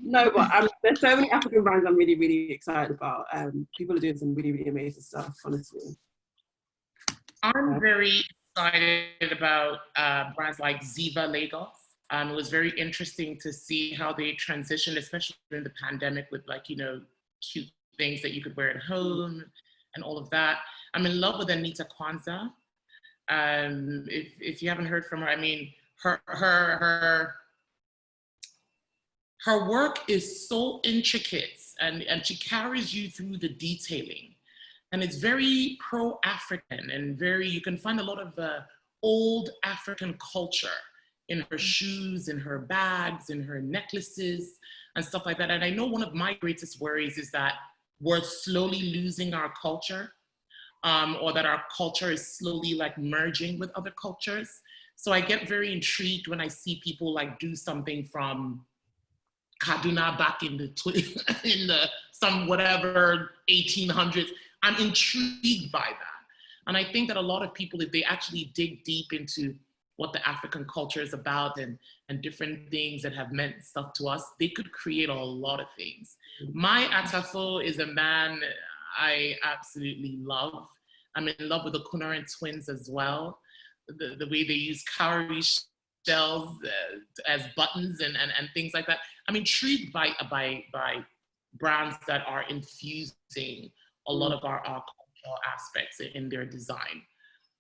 No, but there's so many African brands I'm really excited about. People are doing some really amazing stuff, honestly. I'm very excited about brands like Ziva Lagos. It was very interesting to see how they transitioned, especially during the pandemic, with like, you know, cute things that you could wear at home and all of that. I'm in love with Anita Kwanzaa. If you haven't heard from her, I mean, her work is so intricate, and she carries you through the detailing. And it's very pro-African and you can find a lot of old African culture in her shoes, in her bags, in her necklaces and stuff like that. And I know one of my greatest worries is that we're slowly losing our culture, or that our culture is slowly like merging with other cultures. So I get very intrigued when I see people like do something from Kaduna back in some whatever 1800s. I'm intrigued by that. And I think that a lot of people, if they actually dig deep into what the African culture is about and different things that have meant stuff to us, they could create a lot of things. My Atafo is a man I absolutely love. I'm in love with the Kunaran twins as well. The way they use cowrie shells as buttons and things like that. I'm intrigued by brands that are infusing a lot of our cultural aspects in their design.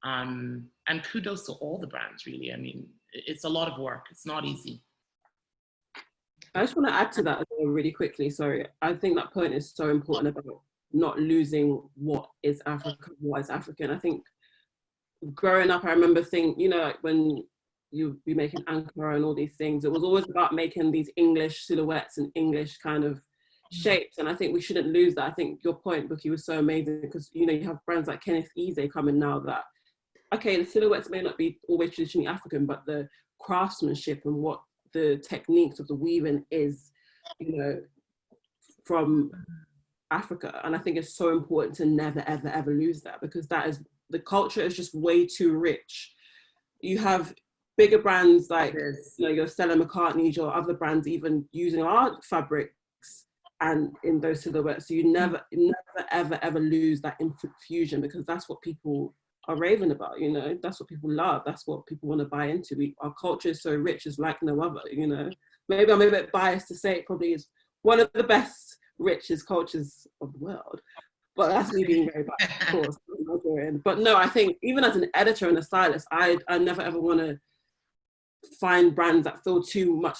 And kudos to all the brands, really. I mean, it's a lot of work. It's not easy. I just want to add to that as well really quickly. Sorry, I think that point is so important about not losing what is African, what is African. I think growing up, I remember thinking, you know, like when you be making Ankara and all these things, it was always about making these English silhouettes and English kind of shapes. And I think we shouldn't lose that. I think your point, Bukky, was so amazing because, you know, you have brands like Kenneth Eze coming now that, okay, the silhouettes may not be always traditionally African, but the craftsmanship and what the techniques of the weaving is, you know, from Africa. And I think it's so important to never, ever, ever lose that, because that is, the culture is just way too rich. You have bigger brands like, you know, your Stella McCartney's or other brands even using our fabrics and in those silhouettes. So you never, ever, ever lose that infusion, because that's what people are raving about, you know, that's what people love, that's what people want to buy into. Our culture is so rich, it's like no other, you know. Maybe I'm a bit biased to say it probably is one of the best, richest cultures of the world, but that's me being very biased, of course. But no, I think even as an editor and a stylist, I never ever want to find brands that feel too much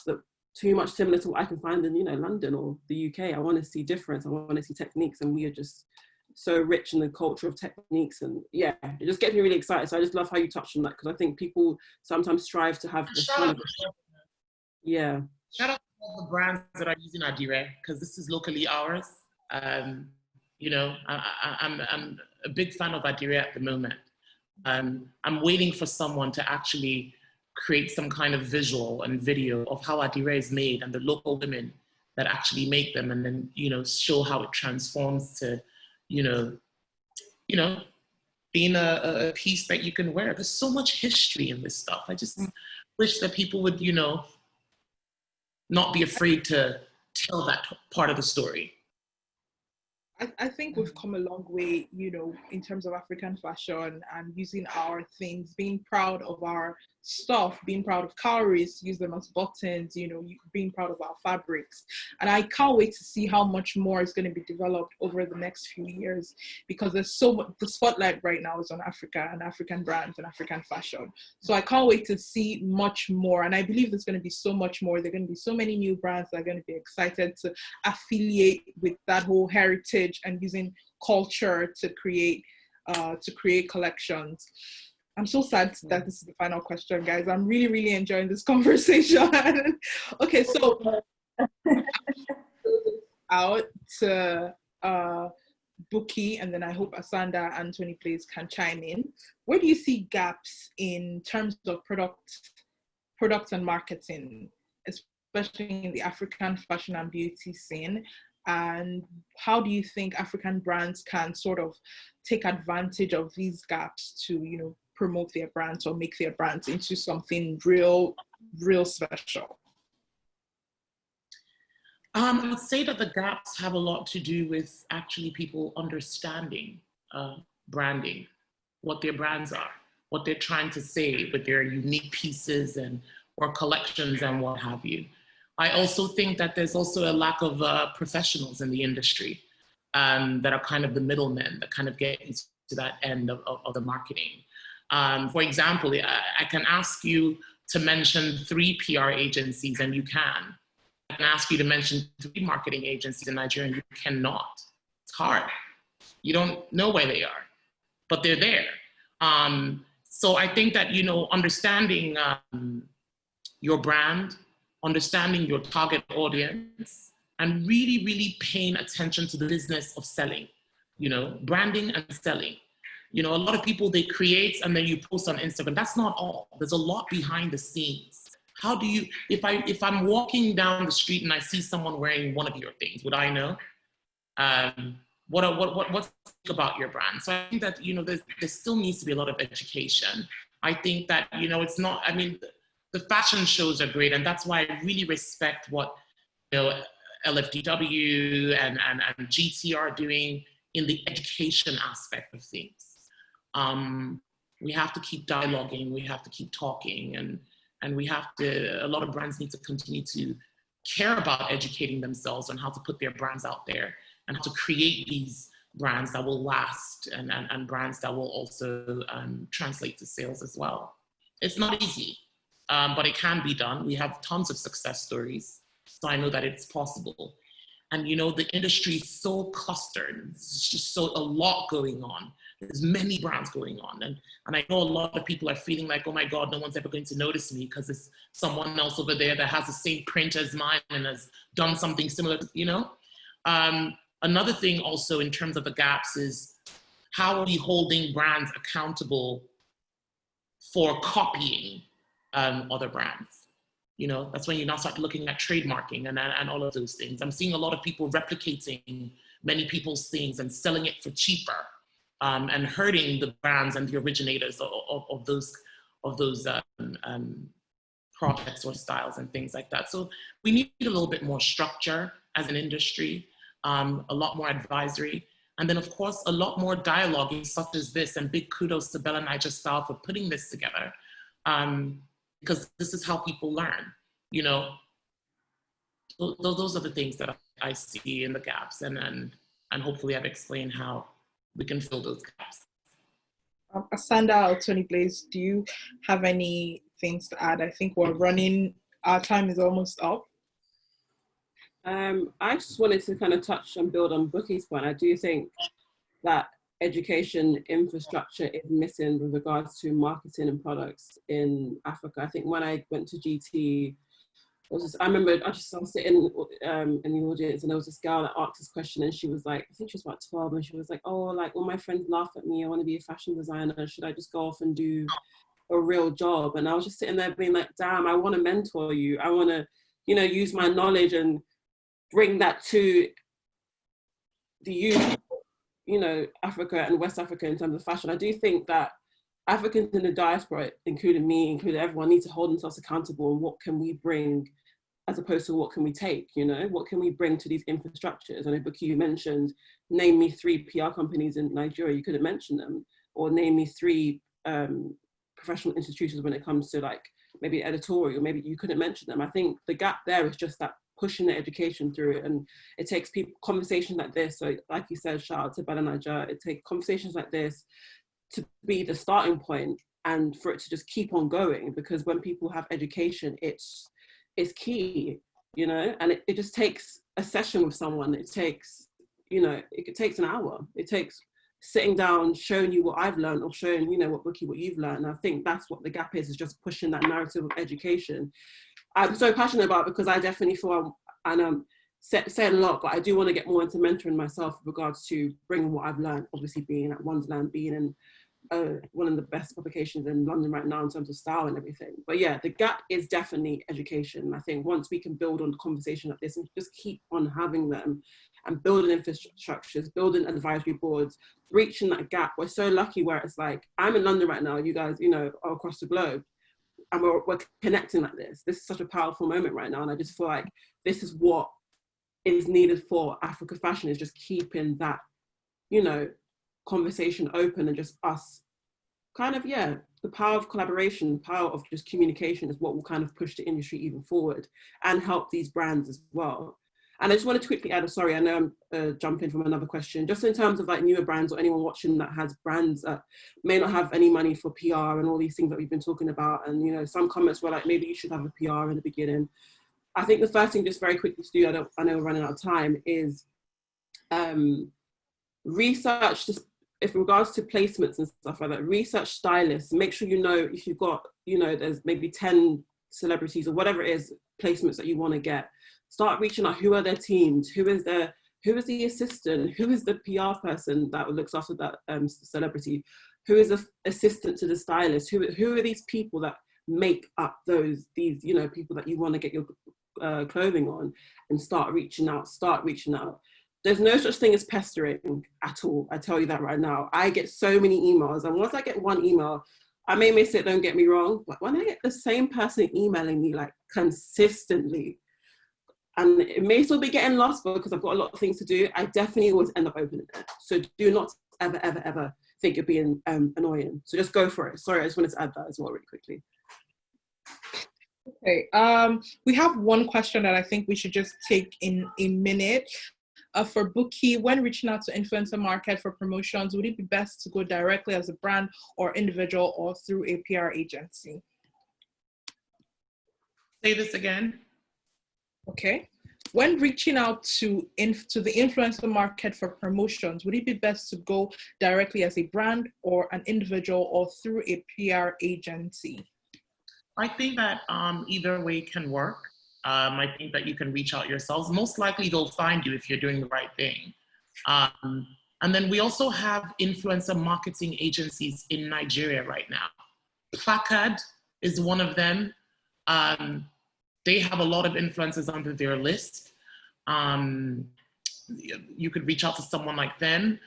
similar to what I can find in, you know, London or the UK. I want to see difference, I want to see techniques, and we are just so rich in the culture of techniques. And yeah, it just gets me really excited. So I just love how you touched on that, because I think people sometimes strive to have this kind of, yeah. Shout out to all the brands that are using Adire, because this is locally ours. You know, I'm a big fan of Adire at the moment. I'm waiting for someone to actually create some kind of visual and video of how Adire is made and the local women that actually make them, and then, you know, show how it transforms to, you know, being a piece that you can wear. There's so much history in this stuff. I just wish that people would, you know, not be afraid to tell that part of the story. I think we've come a long way, you know, in terms of African fashion and using our things, being proud of our stuff, being proud of cowries, use them as buttons, you know, being proud of our fabrics. And I can't wait to see how much more is going to be developed over the next few years, because there's so much, the spotlight right now is on Africa and African brands and African fashion. So I can't wait to see much more. And I believe there's going to be so much more. There are going to be so many new brands that are going to be excited to affiliate with that whole heritage and using culture to create collections. I'm so sad that this is the final question, guys. I'm really, really enjoying this conversation. Okay, so out to Bukky, and then I hope Asanda and Toni Blaze can chime in. Where do you see gaps in terms of product and marketing, especially in the African fashion and beauty scene? And how do you think African brands can sort of take advantage of these gaps to, you know, promote their brands or make their brands into something real special? I would say that the gaps have a lot to do with actually people understanding branding, what their brands are, what they're trying to say with their unique pieces and or collections and what have you. I also think that there's also a lack of professionals in the industry that are kind of the middlemen that kind of get into that end of the marketing. For example, I can ask you to mention 3 PR agencies and you can. I can ask you to mention 3 marketing agencies in Nigeria and you cannot. It's hard. You don't know where they are, but they're there. So I think that, you know, understanding your brand, understanding your target audience, and really, really paying attention to the business of selling, you know, branding and selling. You know, a lot of people, they create and then you post on Instagram. That's not all. There's a lot behind the scenes. How do you, if I'm walking down the street and I see someone wearing one of your things, would I know? What's about your brand? So I think that, you know, there still needs to be a lot of education. I think that, you know, it's not, I mean, the fashion shows are great, and that's why I really respect what, you know, LFDW and GT are doing in the education aspect of things. We have to keep dialoguing, we have to keep talking, and we have to, a lot of brands need to continue to care about educating themselves on how to put their brands out there and how to create these brands that will last and brands that will also translate to sales as well. It's not easy. But it can be done. We have tons of success stories. So I know that it's possible. And you know, the industry is so clustered. It's just so a lot going on. There's many brands going on. And I know a lot of people are feeling like, oh my God, no one's ever going to notice me because it's someone else over there that has the same print as mine and has done something similar, you know? Another thing also in terms of the gaps is how are we holding brands accountable for copying other brands? You know, that's when you now start looking at trademarking and all of those things. I'm seeing a lot of people replicating many people's things and selling it for cheaper and hurting the brands and the originators of those projects or styles and things like that. So we need a little bit more structure as an industry, a lot more advisory, and then of course a lot more dialogue such as this. And big kudos to BellaNaijaStyle for putting this together. Because this is how people learn, you know. Those are the things that I see in the gaps, and hopefully I've explained how we can fill those gaps. Asanda or Toni Blaze, do you have any things to add? I think we're running, our time is almost up. I just wanted to kind of touch and build on Bukky's point. I do think that education infrastructure is missing with regards to marketing and products in Africa. I think when I went to GT, I remember I was sitting in the audience and there was this girl that asked this question and she was like, I think she was about 12, and she was like, oh, like all my friends laugh at me, I want to be a fashion designer, should I just go off and do a real job? And I was just sitting there being like, damn, I want to mentor you. I want to, you know, use my knowledge and bring that to the youth, you know, Africa and West Africa in terms of fashion. I do think that Africans in the diaspora, including me, including everyone, need to hold themselves accountable. And what can we bring as opposed to what can we take, you know? What can we bring to these infrastructures? I know, Bukky, you mentioned, name me 3 PR companies in Nigeria, you couldn't mention them. Or name me 3 professional institutions when it comes to like, maybe editorial, maybe you couldn't mention them. I think the gap there is just that pushing the education through it, and it takes people, conversations like this, so like you said, shout out to BellaNaija, it takes conversations like this to be the starting point and for it to just keep on going, because when people have education, it's key, you know, and it just takes a session with someone, it takes, you know, it takes an hour, it takes sitting down, showing you what I've learned, or showing, you know, what you've learned. And I think that's what the gap is just pushing that narrative of education. I'm so passionate about it because I definitely feel, and I'm saying a lot, but I do want to get more into mentoring myself with regards to bringing what I've learned, obviously being at Wonderland, being in one of the best publications in London right now in terms of style and everything. But yeah, the gap is definitely education. I think once we can build on the conversation like this and just keep on having them and building infrastructures, building advisory boards, reaching that gap. We're so lucky where it's like, I'm in London right now, you guys, you know, are across the globe. And we're connecting like this. This is such a powerful moment right now. And I just feel like this is what is needed for Africa fashion, is just keeping that, you know, conversation open, and just us kind of, yeah, the power of collaboration, the power of just communication is what will kind of push the industry even forward and help these brands as well. And I just wanted to quickly add, sorry, I know I'm jumping from another question, just in terms of like newer brands or anyone watching that has brands that may not have any money for PR and all these things that we've been talking about. And, you know, some comments were like, maybe you should have a PR in the beginning. I think the first thing, just very quickly to do, I know we're running out of time, is research, just if in regards to placements and stuff like that, research stylists, make sure you know if you've got, you know, there's maybe 10 celebrities or whatever it is, placements that you want to get. Start reaching out, who are their teams, who is the assistant, who is the PR person that looks after that celebrity, who is the assistant to the stylist, who are these people that make up these, you know, people that you want to get your clothing on, and start reaching out. There's no such thing as pestering at all. I tell you that right now. I get so many emails, and once I get one email, I may miss it, don't get me wrong, but when I get the same person emailing me like consistently, and it may still be getting lost because I've got a lot of things to do, I definitely always end up opening it. So do not ever think you're being annoying. So just go for it. Sorry, I just wanted to add that as well really quickly. Okay, we have one question that I think we should just take in a minute. For Bukky, when reaching out to influencer market for promotions, would it be best to go directly as a brand or individual, or through a PR agency? Say this again. Okay. When reaching out to the influencer market for promotions, would it be best to go directly as a brand or an individual or through a PR agency? I think that either way can work. I think that you can reach out yourselves. Most likely they'll find you if you're doing the right thing. And then we also have influencer marketing agencies in Nigeria right now. Placard is one of them. They have a lot of influencers under their list. You could reach out to someone like them.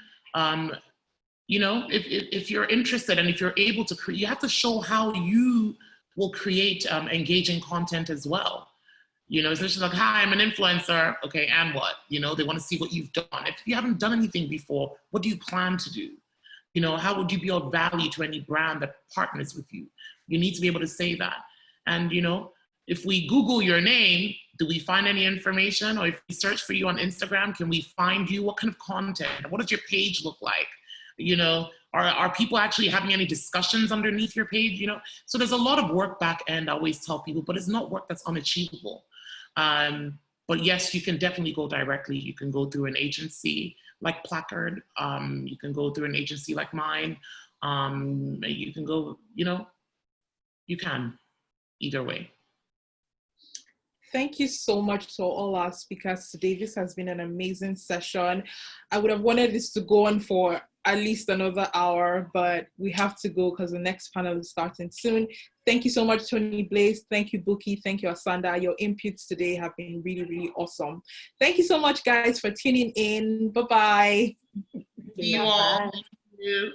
You know, if you're interested and if you're able to create, you have to show how you will create engaging content as well. You know, it's just like, hi, I'm an influencer. Okay, and what? You know, they want to see what you've done. If you haven't done anything before, what do you plan to do? You know, how would you be of value to any brand that partners with you? You need to be able to say that. And, you know, if we Google your name, do we find any information? Or if we search for you on Instagram, can we find you? What kind of content? What does your page look like? You know, are people actually having any discussions underneath your page? You know, so there's a lot of work back end, I always tell people, but it's not work that's unachievable. But yes, you can definitely go directly. You can go through an agency like Placard. You can go through an agency like mine. You can go, you know, you can either way. Thank you so much to all our speakers today. This has been an amazing session. I would have wanted this to go on for at least another hour, but we have to go because the next panel is starting soon. Thank you so much, Toni Blaze. Thank you, Bukky. Thank you, Asanda. Your inputs today have been really, really awesome. Thank you so much, guys, for tuning in. Bye-bye. See you all. Thank you.